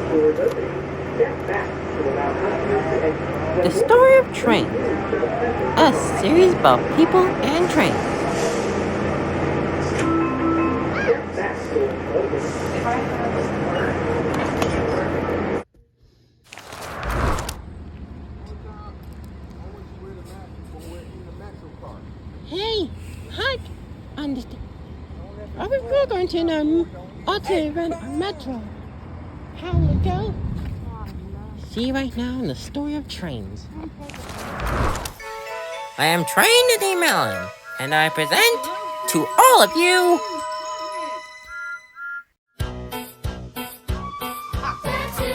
The Story of Trains, a series about people and trains. Hey, hi, understand? Are we going to autism metro? How will it go? See you right now in the Story of Trains. I am Train the Melon, and I present to all of you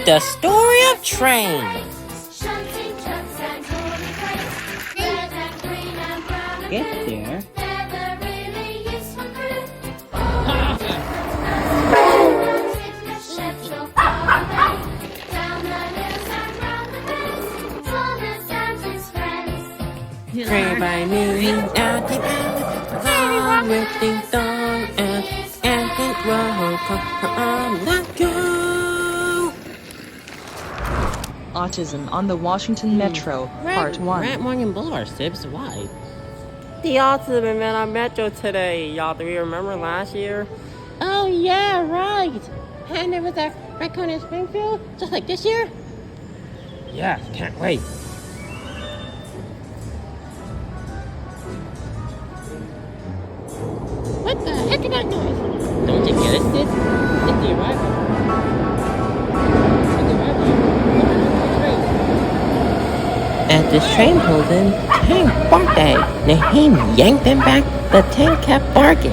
the Story of Trains. Get there. Pray by me at the end, with the dawn and the roll come, let go. Autism on the Washington Metro, Part 1. Grant Morgan Boulevard, Sibs, why? The autism event on Metro today, y'all. Do you remember last year? Oh, yeah, right. And there was a raccoon in Springfield, just like this year? Yeah, can't wait. What the heck is that noise? Don't you get it, sis? It's the arrival. As this train pulled in, Tank barked at it. Naheem yanked him back, but Tank kept barking.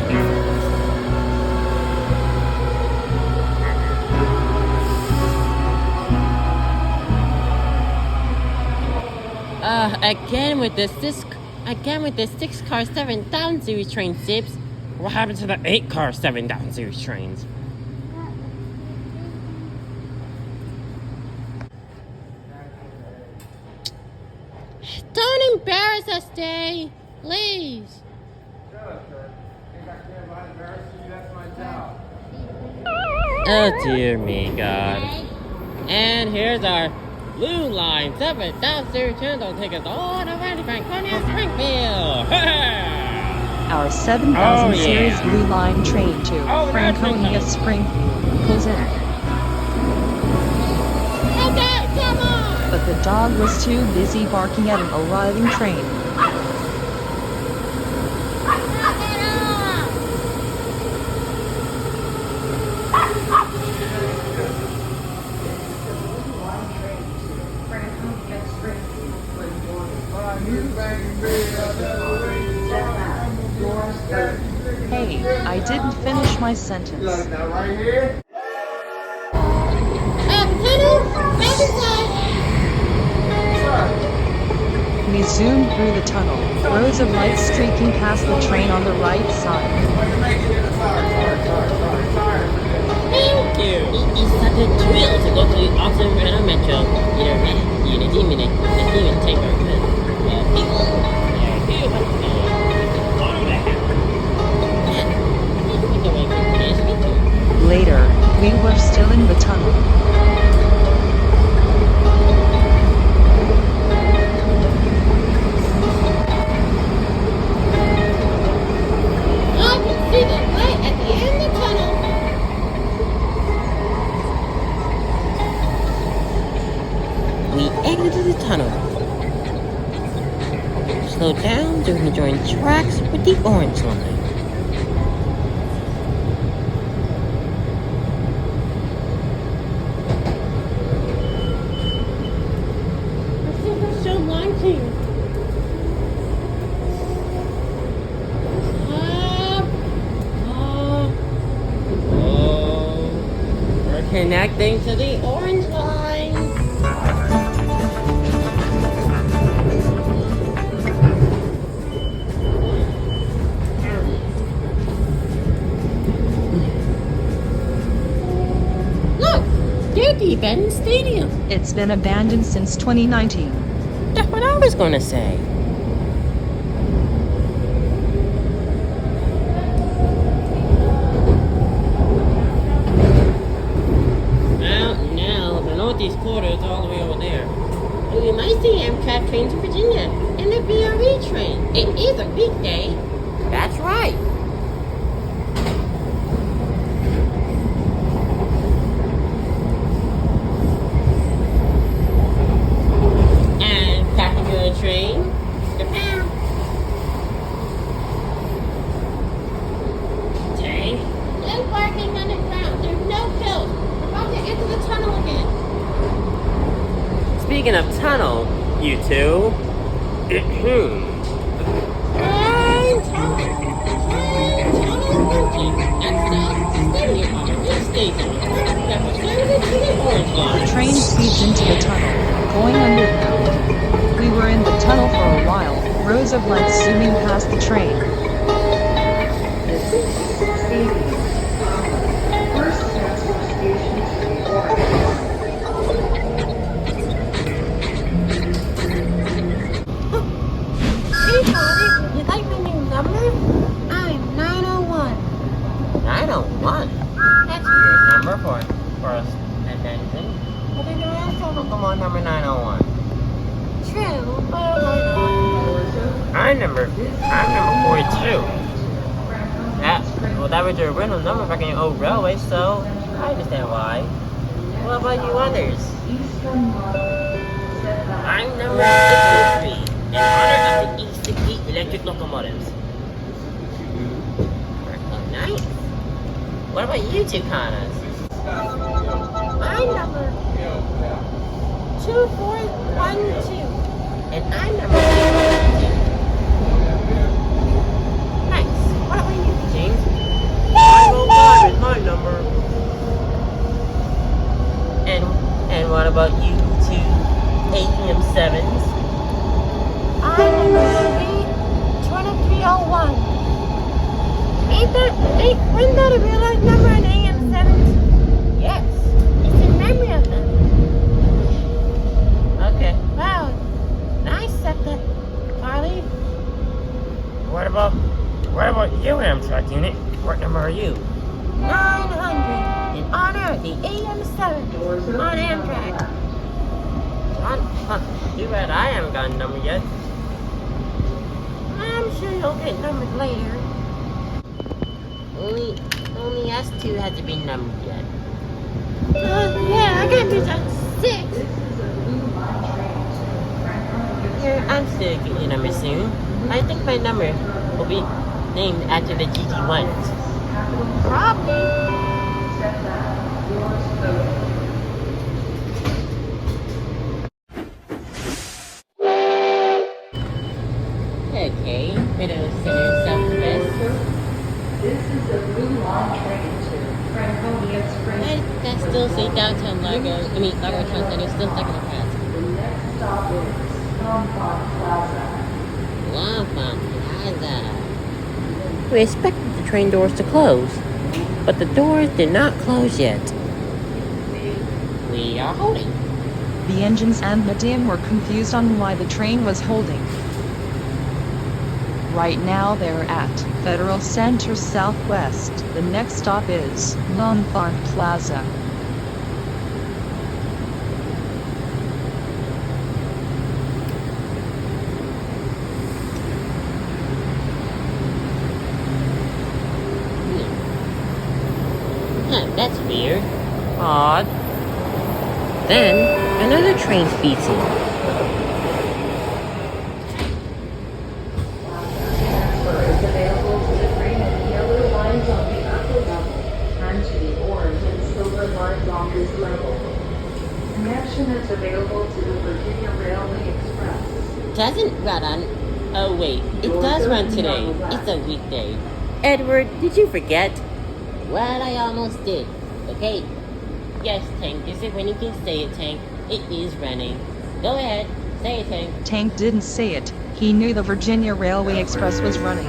Again with this 6-car 7,000 series train, Sips. What happened to the 8-car 7,000 series trains? Don't embarrass us, Day. Please. Oh dear me, God. And here's our Blue Line 7,000 series train that'll take us all the way to Franconia, Springfield. Our 7,000 series Blue Line train to Franconia, Springfield pulls in. Okay, come on! But the dog was too busy barking at an arriving train. Hey, I didn't finish my sentence. We zoomed through the tunnel, rows of lights streaking past the train on the right side. Thank you! It's such a thrill to go to the autism metro. Either a minute, and even take our quiz. Later, we were still in the tunnel. I can see the light at the end of the tunnel. We exited the tunnel. Slowed down so we can join tracks with the orange line. We're still launching. We're connecting to the orange line. The Benton Stadium. It's been abandoned since 2019. That's what I was going to say. Well, now these quarters all the way over there. And we might see Amtrak train to Virginia and a BRE train. It is a weekday. That's right. And passenger train, Japan. Tank. No parking underground. There's no pills. We're about to enter the tunnel again. Speaking of tunnel, you two. The train speeds into the tunnel, going underground. We were in the tunnel for a while, rows of lights zooming past the train. Hey, Charlie, you like my new number? I'm 901. 901? That's your number for attention. But then you're also Pokemon number 901. True, but I'm number 42. That was your original number back in your old railway, so I understand why. What about you others? I'm number 63. In honor of the E60 electric locomotives. Oh, nice. What about you two, Kanas? I'm number 2412. And I'm number 312. Nice. What about you, James? 505 is my number. And what about you two AM7s? I'm number 2301. Wasn't that a real life number in AM7? Yes. It's in memory of them. Okay. Wow. Nice setup, Carly. What about you, Amtrak unit? What number are you? 900. In honor of the AM7 on Amtrak. Too bad I haven't got a number yet. I'm sure you'll get numbered later. Only us two have to be numbered yet. Yeah, I got to on 6. Yeah, I'm still getting your number soon. I think my number will be named after the GG1s. Probably. Okay, middle center southwest. This is the Blue Line train to Franconia Springs. That still say downtown Largo Town Center, still stuck in the past. The next stop is L'Enfant Plaza. We expected the train doors to close, but the doors did not close yet. We are holding. The engines and Madame were confused on why the train was holding. Right now they're at Federal Center Southwest. The next stop is L'Enfant Plaza. That's weird. Odd. Then, another train speeds in. Transfer is available to the train at the yellow lines on the upper level and to the orange and silver lines on this level. Connection is available to the Virginia Railway Express. Doesn't run on... Oh wait, it does run today. It's a weekday. Edward, did you forget? Well, I almost did. Okay. Yes, Tank. Is it when you can say it, Tank? It is running. Go ahead. Say it, Tank. Tank didn't say it. He knew the Virginia Railway Express was running.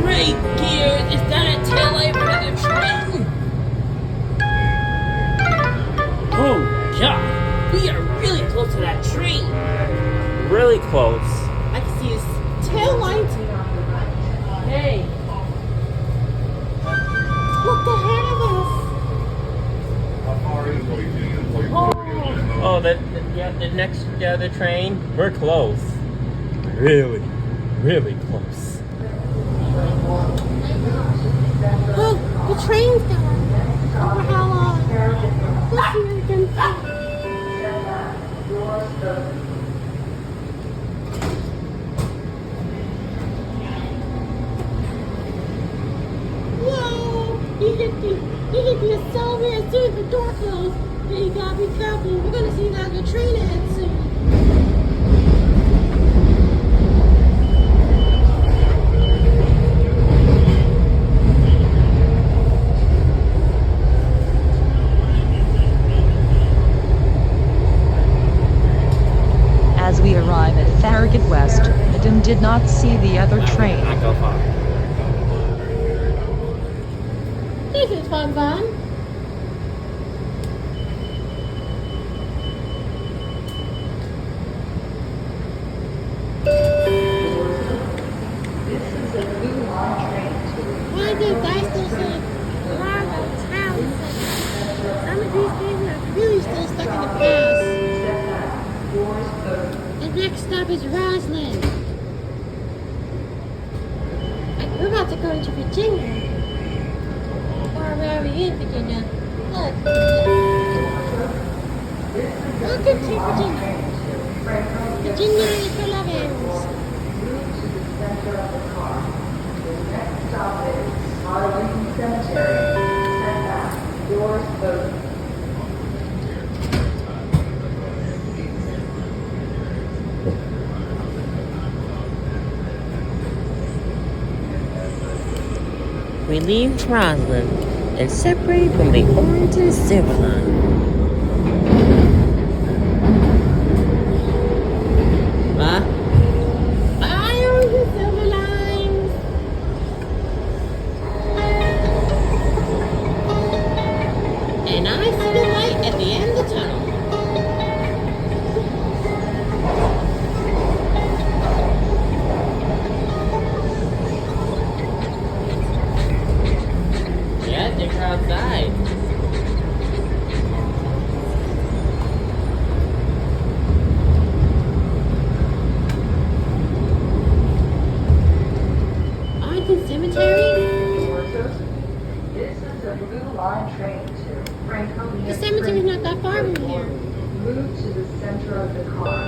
Great gears! Is that a tail light for the train? Oh, God! We are really close to that train! Really close. I can see his tail light. Hey! Look ahead of us! How far are you So the next the train, we're close. Really, really close. Look, the train's gone. Over how long? Let's see if we can see. Whoa! You hit the accelerator as soon as the door closed. But you gotta be careful. We're gonna see that the train ahead soon. As we arrive at Farragut West, Madam did not see the other train. I go far. This is fun. Why did I still say Marvel Town? Some of these things are really still stuck in the past. The next stop is Roslyn. We're about to go into Virginia. Or where are we in Virginia? Look. Welcome to Virginia. Virginia is for lovers. We leave Roslyn and separate from the orange and silver line. Huh? Bye, orange and silver lines. And I see the light at the end of the tunnel. Yeah, they're outside. Arlington Cemetery? This is the Blue Line train to Franconia. The cemetery's not that far from here. Move to the center of the car.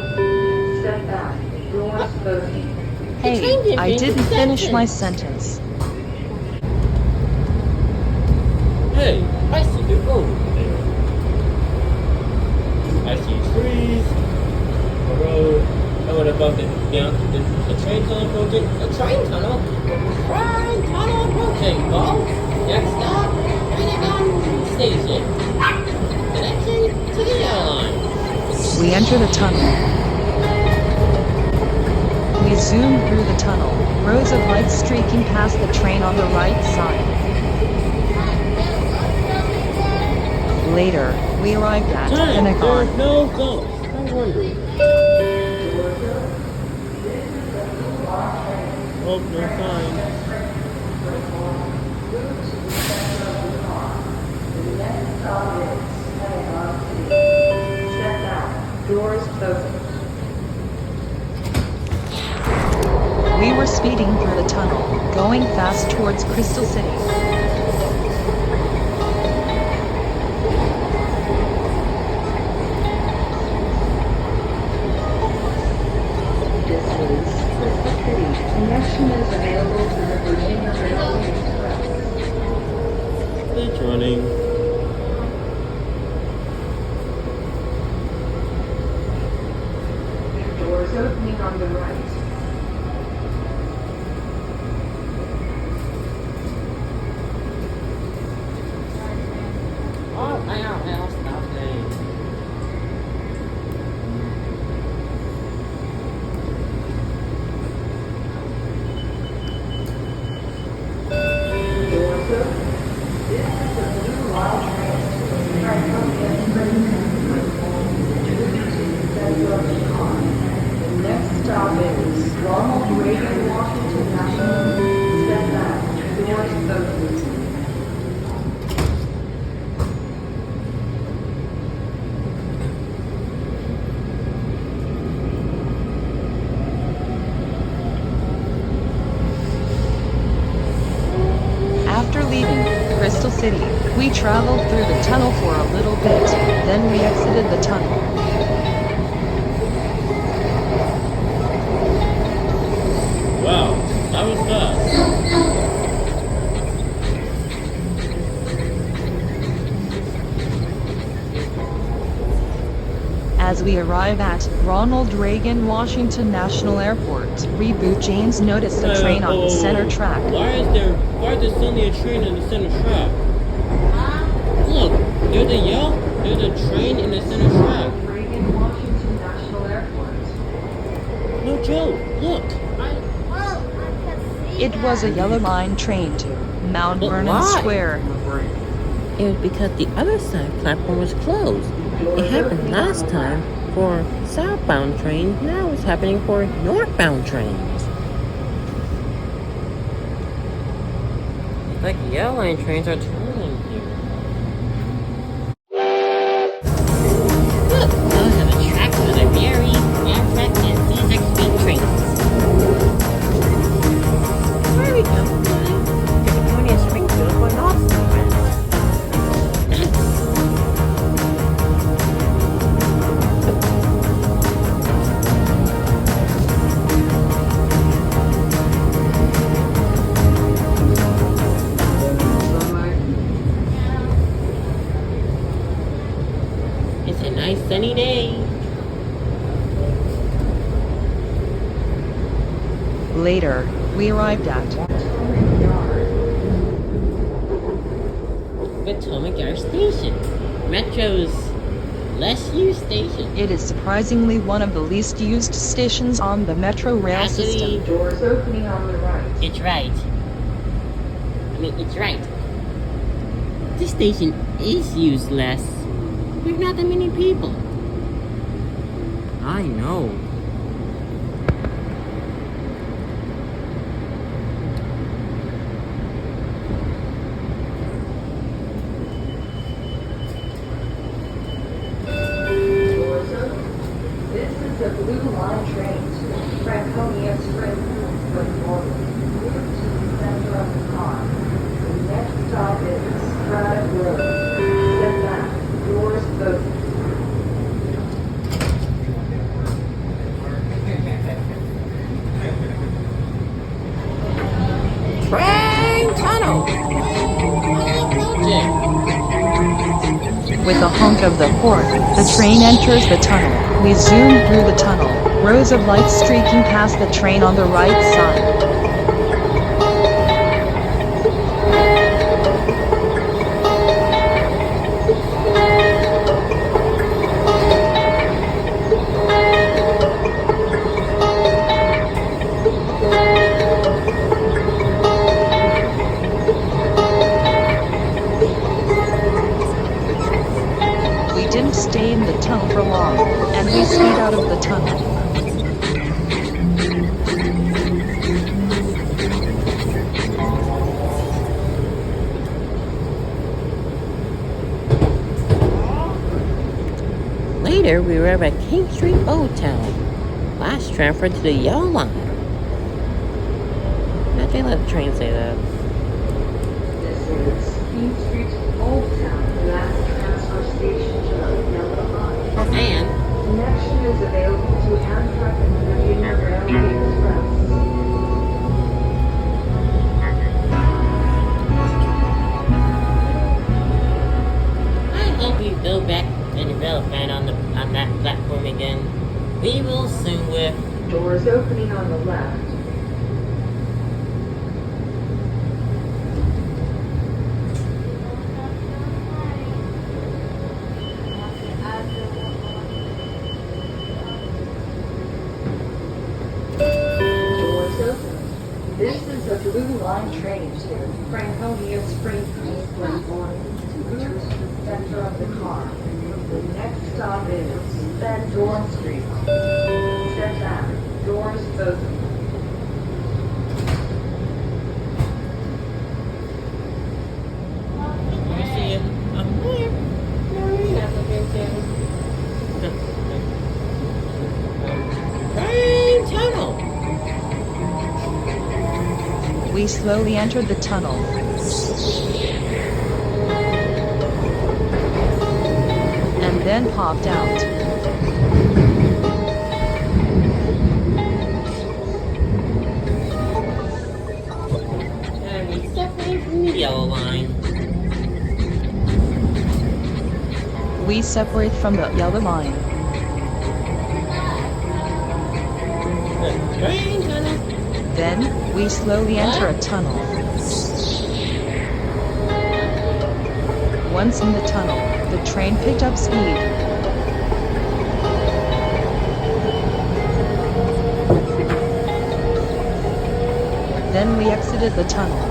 Step back. Doors closing. Hey, I didn't finish my sentence. Hey, I see the road there. I see trees, the road. And what about the train tunnel approaching? The train tunnel? Train tunnel approaching. Well, next stop, Pentagon Station. Connection to the airline. We enter the tunnel. We zoom through the tunnel, rows of lights streaking past the train on the right side. Later, we arrived at Pentagon. There's no ghost. I wonder. Oh, no sign. Step back. Doors closing. We were speeding through the tunnel, going fast towards Crystal City. This is Crystal City. Connection is available to the Virginia Railway Express. It's running. Doors opening on the right. Oh, I'll stop there. Doors open. This is the Blue Line train to Franconia Springs. The next stop is Ronald Reagan Washington National. Step back. Doors open. city. We traveled through the tunnel for a little bit, then we exited the tunnel. Wow, that was fast. As we arrive at Ronald Reagan Washington National Airport, Reboot James noticed a train on the center track. Why is there suddenly a train in the center track? Look, there's a train in the center track. Reagan Washington National Airport. No joke, look. It was a yellow line train to Mount But Vernon why? Square. It was because the other side platform was closed. It happened last time for southbound trains, now it's happening for northbound trains. Like yellow line trains are turning here. Look, those are the tracks for the Mary, Amtrak, and CSX speed trains. Where are we going? California Springfield for North. It's a nice sunny day. Later, we arrived at Potomac Yard Station, Metro's less used station. It is surprisingly one of the least used stations on the Metro rail system. Doors opening on the right. It's right. It's right. This station is used less. There's not that many people. I know. Doors open. This is the Blue Line train to Franconia Springfield from Norwood. Move to the center of the car. The next stop is Braddock Road. Step back. Doors open. Train tunnel. With a honk of the horn, the train enters the tunnel. We zoom through the tunnel, rows of lights streaking past the train on the right side. We didn't stay in the tunnel for long, and we speed out of the tunnel. Later, we arrived at King Street Old Town. Last transfer to the yellow line. I think let the train say that. This is King Street, Old Town, last transfer station to the Yellow Line. And Connection is available to Amtrak and Virginia Railway Express. I hope we build back the development on that platform again. We will soon with Doors opening on the left. Doors open. This is a Blue Line train to Franconia Springfield from Norwood. Move to the center of the car. The next stop is Van Dorn Street. Step back. Doors open. Let me see it. Train tunnel. We slowly entered the tunnel. then popped out. And we separate from the yellow line. We separate from the yellow line. The train's gonna. Then, we slowly enter a tunnel. Once in the tunnel, the train picked up speed. Then we exited the tunnel.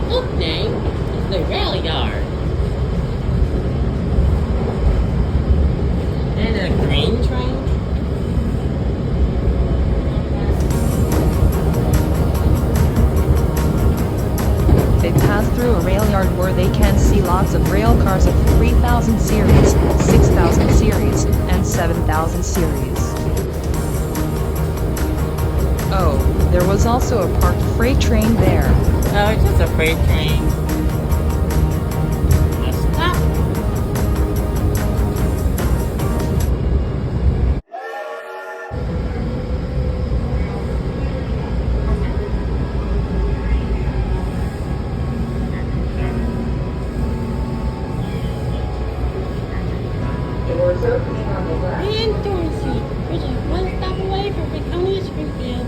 Look, Nate, it's the rail yard. And a green train. They pass through a rail yard where they can see lots of rail cars of 3000 series, 6000 series, and 7000 series. Oh, there was also a parked freight train there. Oh, it's just a freight train. Let's stop. Doors opening on the left. And Dorsey, we're just one stop away from Franconia Springfield.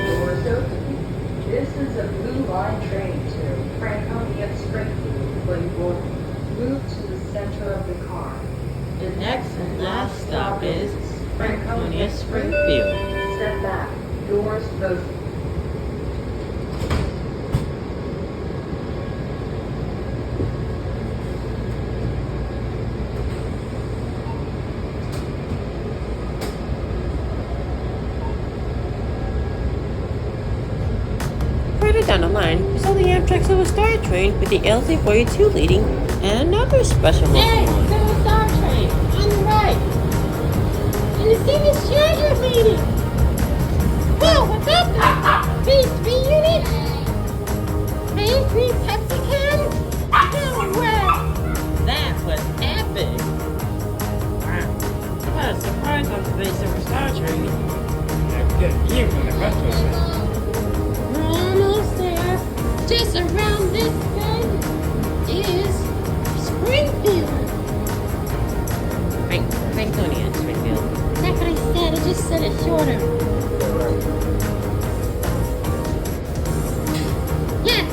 Doors opening. This is a blue line train to Franconia Springfield, but you will move to the center of the car. The next and last stop is Franconia Springfield. Step back. Doors open. Further down the line, we saw the Amtrak Silver Star train with the LC-42 leading and another special Hey, locomotive. Silver Star Train, on the right. And the Siemens Charger meeting. Whoa, what's up there? Phase 3 unit? Phase 3 Pepsi can? No way. That was epic! Wow. What a surprise on today's Silver Star train. A good view from the retrosite. We're almost there. Just around this bend is Springfield. Franconia Springfield. That's what I said. I just said it shorter. Yeah.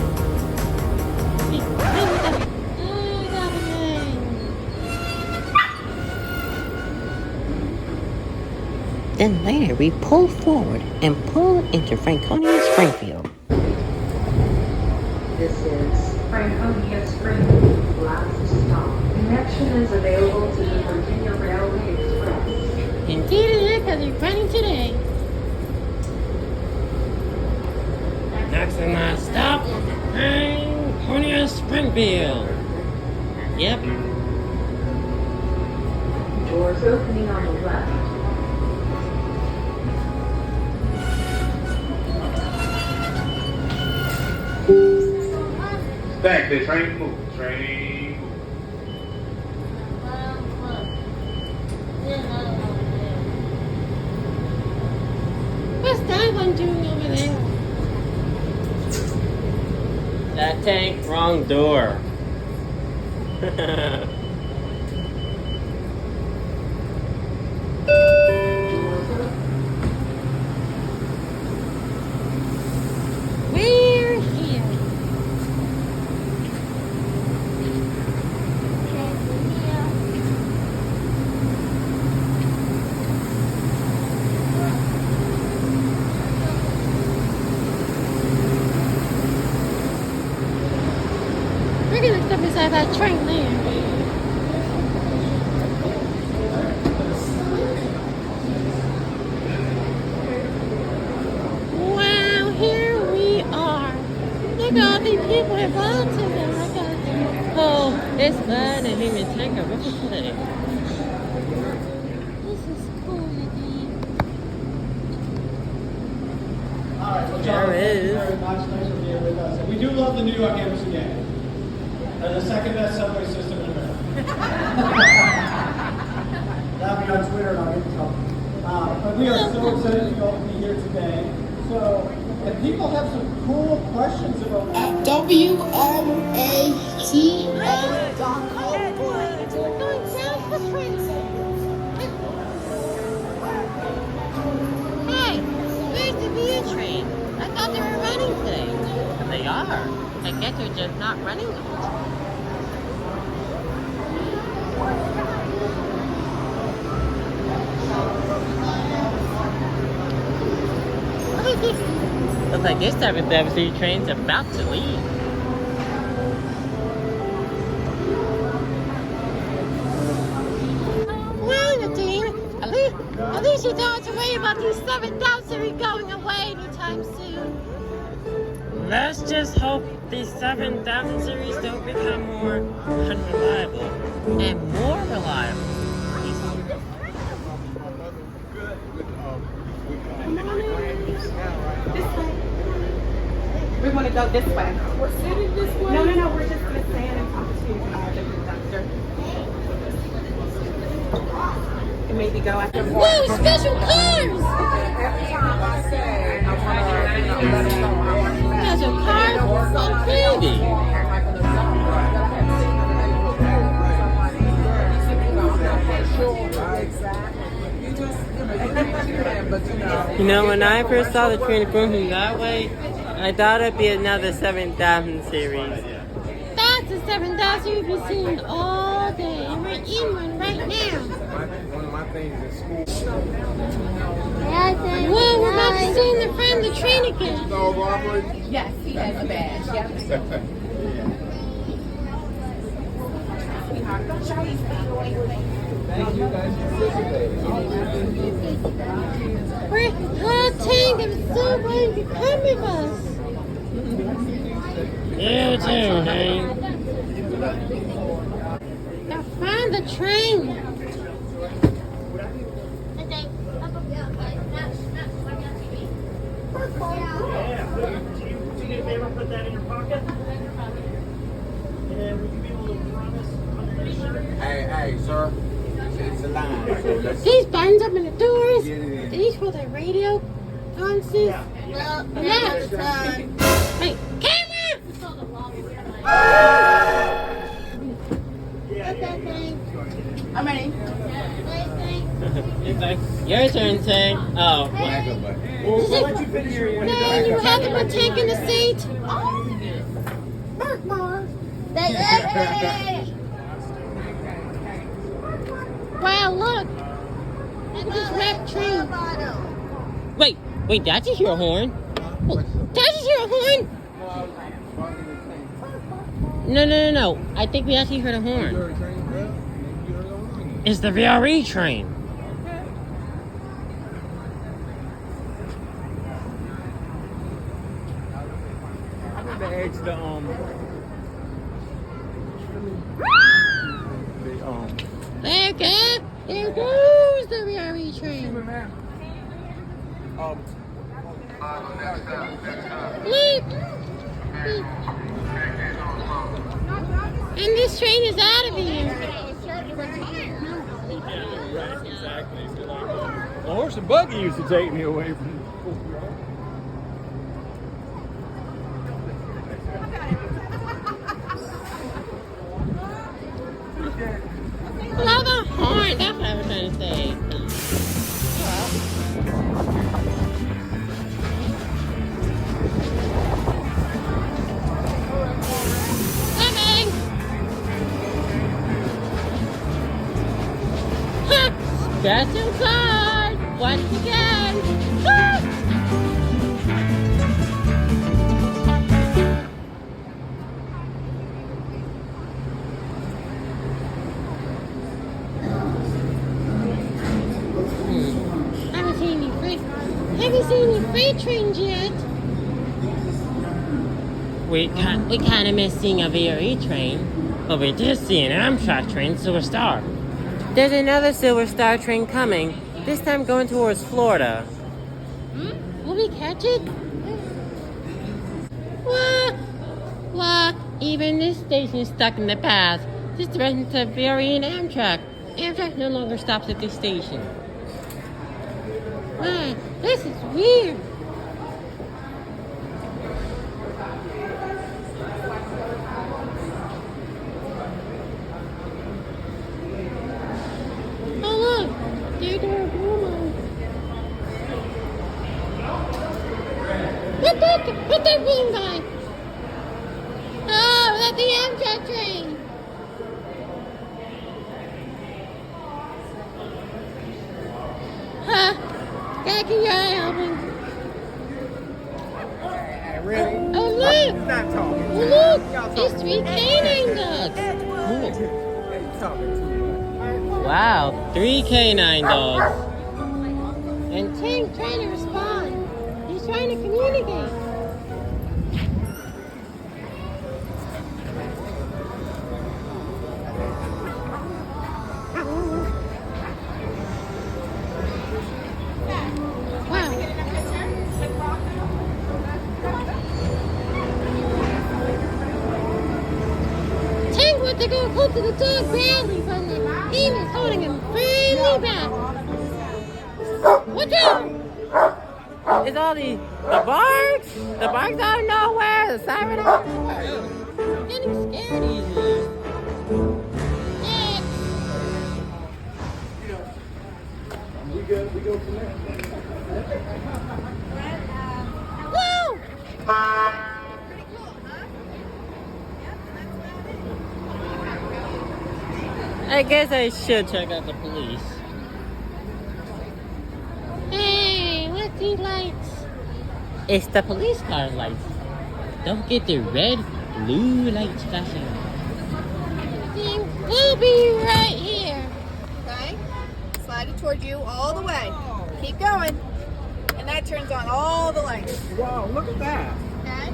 Hey, what's up? I got the name. Then later we pull forward and pull into Franconia Springfield. This is Franconia Springfield, last stop. Connection is available to the Virginia Railway Express. Indeed it is, because you're running today. Next and last stop, Franconia Springfield. Yep. Doors opening on the left. Back the train move, train move. What's that one doing over there? That tank, wrong door. We're here. of that train there. Wow, here we are. Look at all these people at autism. Oh, it's fun and human tanker. What's it today? This is cool, indeed. There is. Very much. Thanks for being with us. And we do love the New York Embassy game. They're the second best subway system in America. That'll be on Twitter and I'll get in trouble. But we are so excited to all be here today. So, if people have some cool questions about Hey, where's the VU train? I thought they were running today. They are. I guess they're just not running them. Looks like this type of WC train's about to leave. Well, Nadine, at least you don't have to worry about these 7,000 going away anytime soon. Let's just hope these 7,000 series don't become more unreliable and more reliable. We want to go this way. We're sitting this way? No, we're just going to stand and talk to the conductor. And maybe go after more. Whoa, special cars! Every time I say, I want Special cars? So pretty! You know, when I first saw the train going that way, I thought it'd be another 7,000 series. That's the 7,000 you've been seeing all day, and we're in one right now. One of my things is school. Whoa, we're about to see in the front of the train again. No robbery. Yes, he has a badge. Yep. Thank you guys for participating. We're hot tank. I'm so glad you come with us. You too, Hank. Now find the train. Hey, sir. It's a line. So let's These buttons up in the doors. get it in. These for the radio consoles. Yeah. Hey, camera! How many? Your turn, Tank. Oh, Back up, buddy. No, you have to put tank in the seat. Wow, look. Look at this wrapped train. wait, did I just hear a horn? Did I just hear a horn? No. I think we actually heard a horn. It's the VRE train. I want to edge the There goes the VRE train. Bleep. Beep. And this train is out of here. exactly. The horse and buggy used to take me away from Love the horn. That's what I was trying to say. Coming. Ha! Special card once again. Ha! Haven't seen any freight trains yet. We kind of missed seeing a VRE train, but we did see an Amtrak train, Silver Star. There's another Silver Star train coming, this time going towards Florida. Will we catch it? Wah, even this station is stuck in the past. This threatens to VRE and Amtrak. Amtrak no longer stops at this station. Wow, this is weird. Oh look, they're doing Bruno. What that green guy? Oh, that's the Amtrak train. Huh? Gotta keep your eye open. Really? Oh look! Not talking. Oh look! It's 3 canine dogs. Hey, talking to me. Wow, 3 canine dogs. And Tank's trying to respond. He's trying to communicate. Wow. Tank went to go close to the dog badly, but he was holding him really back. Watch out! It's all the barks? The barks out of nowhere, the siren out of nowhere. I'm getting scared easily. Yeah. We go from there. Woo! I guess I should check out the police. Hey, what's these lights? It's the police car lights. Don't forget the red, blue lights flashing. We'll be right here. Okay? Slide it towards you all the way. Keep going. And that turns on all the lights. Wow, look at that. Okay?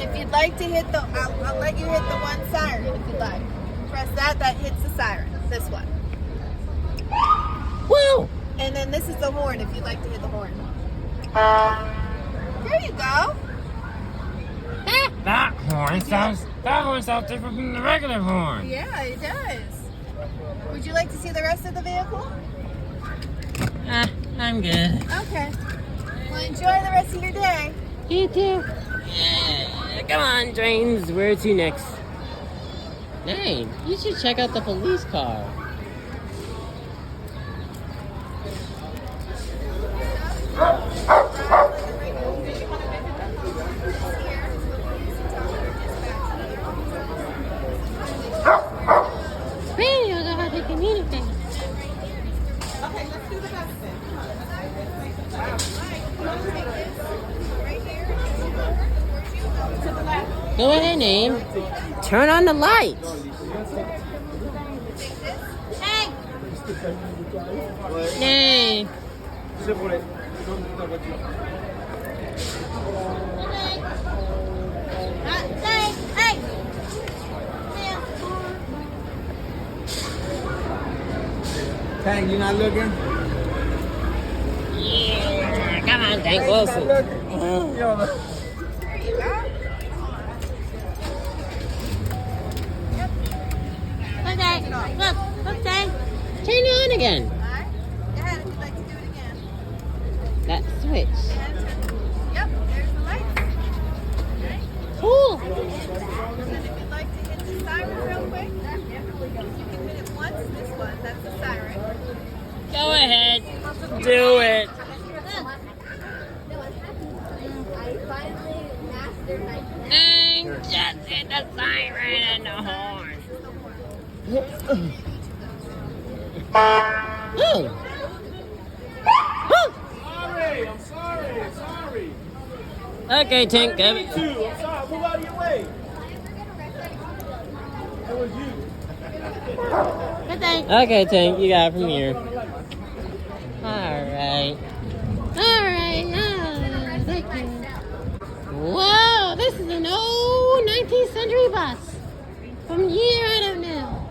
If you'd like to hit the, I'll let you hit the one siren if you'd like. Press that hits the siren. This one. Woo! And then this is the horn if you'd like to hit the horn. There you go. That horn sounds different from the regular horn. Yeah, it does. Would you like to see the rest of the vehicle? I'm good. Okay. Well, enjoy the rest of your day. You too. Yeah, come on, trains. Where to next? Hey, you should check out the police car. Radio know how to communicate. Okay, let's do the best thing. Right here. To the left. Go ahead, name. Turn on the lights. Hey! Nay. Hey! Tang, you not looking? Yeah, come on, Tank You not Wilson. looking? You don't look. There you go. Okay, look, Tank. Turn it on again. Alright. Go ahead if you'd like to do it again. That switch. Yep, there's the lights. Okay. Cool. And then if you'd like to hit the siren real quick, you can hit it once. This one, that's the siren. Go ahead. Do it. I finally mastered my And just hit the siren and the horn. Oh. I'm sorry. Okay, Tank, go. I'm sorry. Move out of your way. That was you. Good day. Okay, Tank, you got it from here. Alright. Alright, Whoa, this is an old 19th century bus. From year I don't know.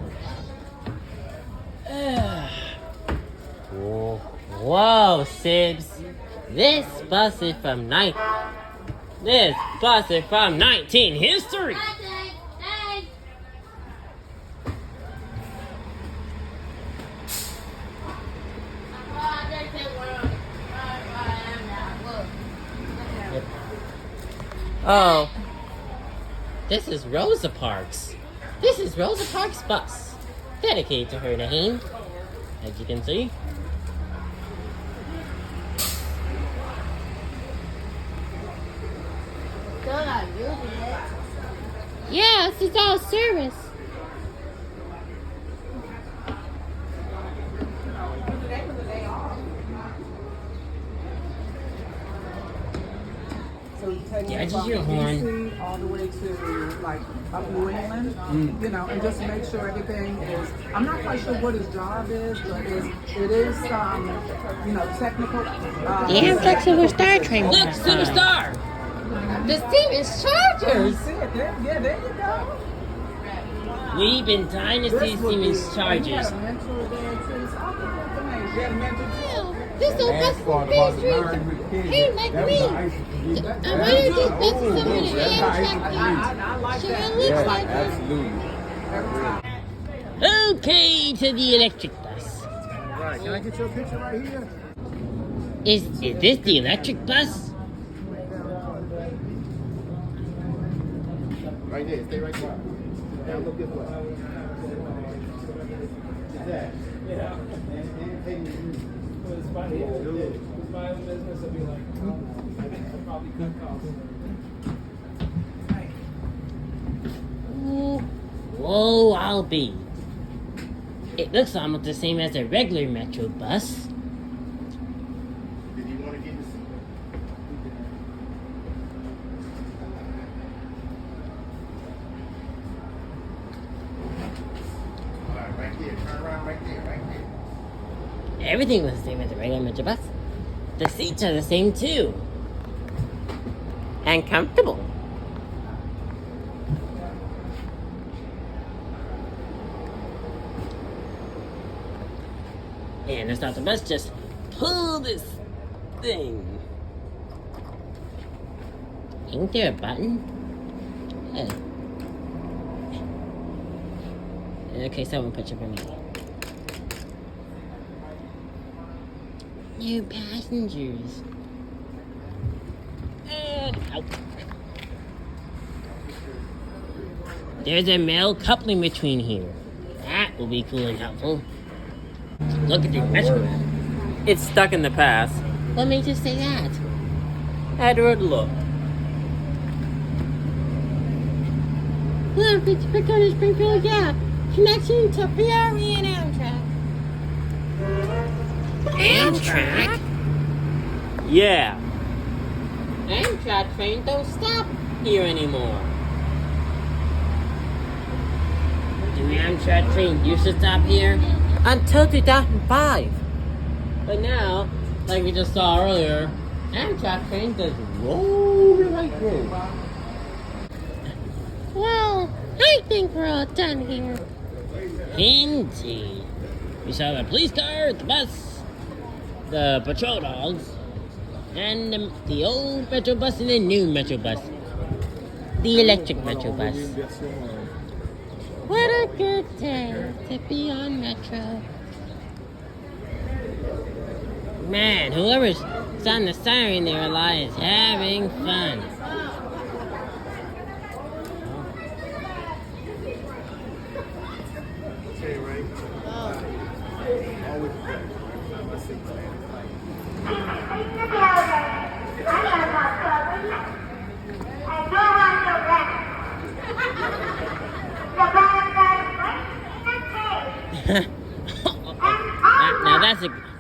Whoa, Sibs. This bus is from 19 history. Oh, this is Rosa Parks. This is Rosa Parks' bus, dedicated to her name, as you can see. Still not using it. Yes, it's all service. So you take Yeah, it just from your horn. DC all the way to like up New England, you know, and just make sure everything is. I'm not quite sure what his job is, but it is you know, technical. The Amtrak Silver Star train. Look, Superstar! The Stevens Chargers. See it there? Yeah, there you go. We've been dying to see Siemens Chargers. This old bus from Bay Street. Hey, like me. Why don't these buses come in an Amtrak thing? Sure looks like it. Okay, to the electric bus. Right, can I get your picture right here? Is this the electric bus? Right there, stay right there. Now look this way. That. Yeah. It's funny. It's my own business. I'd be like, I probably cut costs. Whoa, I'll be. It looks almost the same as a regular Metro bus. Did you want to get the seat? All right, right there. Turn around right there, right there. Everything was the same as a regular Metro bus. The seats are the same too. And comfortable. And to stop the bus, just pull this thing. Ain't there a button? Okay, someone put your for me. New passengers. Ow. There's a male coupling between here. That will be cool and helpful. Look at the measurement. It's stuck in the past. What made you say that? Edward, look. Look, it's Pickard Springfield Gap. Connection to Peoria and Amtrak. Amtrak? Yeah. Amtrak trains don't stop. Here anymore. Do Amtrak trains used to stop here? Until 2005. But now, like we just saw earlier, Amtrak trains just roll right through. Well, I think we're all done here. Indeed. We saw the police car, the bus, the patrol dogs, and the old Metro bus and the new Metro bus. The electric Metro bus. What a good day to be on Metro. Man, whoever's on the siren there alive is having fun. Okay, right? Always back. Let's see.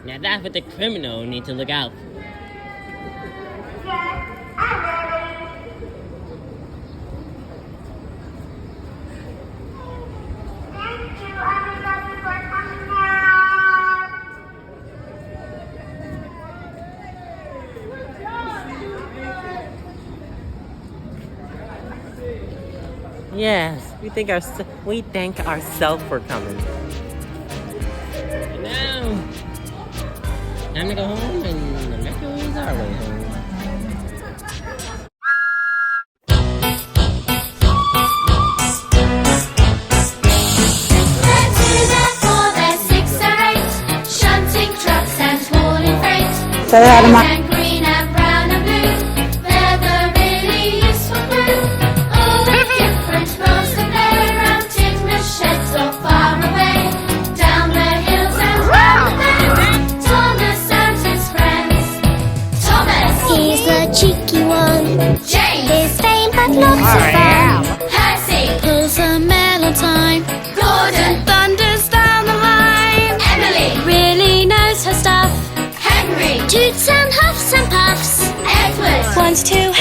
Now that's what the criminal need to look out for. Yes, we thank ourselves for coming. And now, time to go home, and the metro is our way home. Say hi to my. And green and brown and blue, they're the really useful crew. All with different roles to play around Tigner's sheds or far away. Down the hills and round the bend, Thomas and his friends. Thomas, He's the cheeky one. James, His fame but lots of fun. Percy, Pulls a mail on time. Gordon, Thunders down the line. Emily, Really knows her stuff. Henry, Toots and huffs and puffs. Edward, Wants to